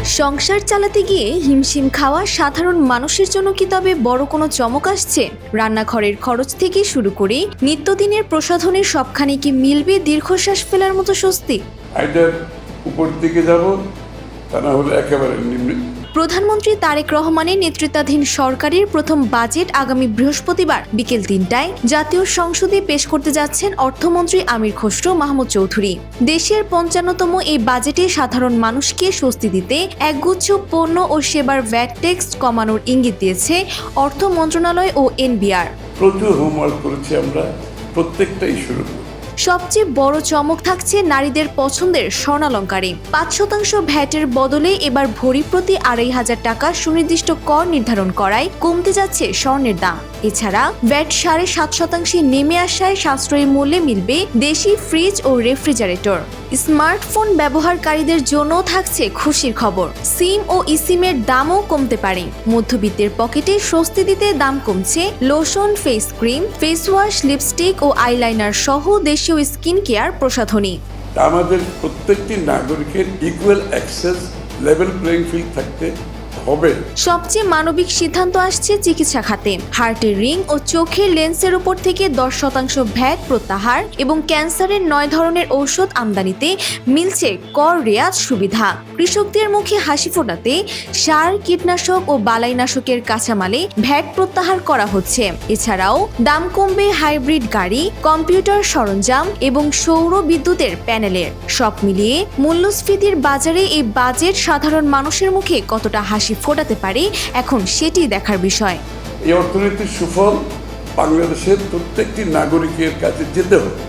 সংসার চালাতে গিয়ে হিমশিম খাওয়া সাধারণ মানুষের জন্য কি তবে বড় কোনো চমক আসছে? রান্নাঘরের খরচ থেকে শুরু করে নিত্যদিনের প্রসাধনের সবখানে কি মিলবে দীর্ঘশ্বাস ফেলার মতো স্বস্তি? আইটার উপর দিকে যাব, তা না হলে একেবারে নিম্নে। প্রধানমন্ত্রী তারেক রহমানের নেতৃত্বাধীন সরকারের প্রথম বাজেট আগামী বৃহস্পতিবার বিকেল ৩টায় জাতীয় সংসদে পেশ করতে যাচ্ছেন অর্থমন্ত্রী আমির খসরু মাহমুদ চৌধুরী। দেশের ৫৫তম এই বাজেটে সাধারণ মানুষকে স্বস্তি দিতে একগুচ্ছ পণ্য ও সেবার ভ্যাট ট্যাক্স কমানোর ইঙ্গিত দিয়েছে অর্থ মন্ত্রণালয় ও এনবিআর। প্রচুর হোমওয়ার্ক করেছি আমরা, প্রত্যেকটাই শুরু করব। সবচেয়ে বড় চমক থাকছে নারীদের পছন্দের স্বর্ণালঙ্কারে। ৫% ভ্যাটের বদলে এবার ভরি প্রতি ২,৫০০ টাকা সুনির্দিষ্ট কর নির্ধারণ করায় কমতে যাচ্ছে স্বর্ণের দাম। এছাড়া ভ্যাট ৭.৫% নেমে আসায় সাশ্রয়ী মূল্যে মিলবে দেশি ফ্রিজ ও রেফ্রিজারেটর। স্মার্টফোন ব্যবহারকারীদের জন্য থাকছে খুশির খবর, সিম ও ইসিমের দামও কমতে পারে। মধ্যবিত্তের পকেটে স্বস্তি দিতে দাম কমছে lotion, face cream, face wash, lipstick ও আইলাইনার সহ দেশীয় স্কিন কেয়ার প্রসাধনী। আমাদের প্রত্যেকটি নাগরিকের equal access, level playing field থাকতে হবে। সবচেয়ে মানবিক সিদ্ধান্ত আসছে চিকিৎসা খাতে। হার্টের রিং ও চোখের লেন্সের উপর থেকে ১০% ভ্যাট প্রত্যাহার এবং ক্যান্সারের ৯ ধরনের ঔষধ আমদানিতে মিলছে কর রেয়াত সুবিধা। কৃষকদের মুখে হাসি ফোটাতে সার, কীটনাশক ও বালাইনাশকের কাঁচামালে ভ্যাট প্রত্যাহার করা হচ্ছে। এছাড়াও দাম কমবে হাইব্রিড গাড়ি, কম্পিউটার সরঞ্জাম এবং সৌর বিদ্যুতের প্যানেলের। সব মিলিয়ে মূল্যস্ফীতির বাজারে এই বাজেট সাধারণ মানুষের মুখে কতটা হাসি ফোটাতে পারে এখন সেটি দেখার বিষয়। এই অর্থনীতির সুফল বাংলাদেশের প্রত্যেকটি নাগরিকের কাছে যেতে হবে।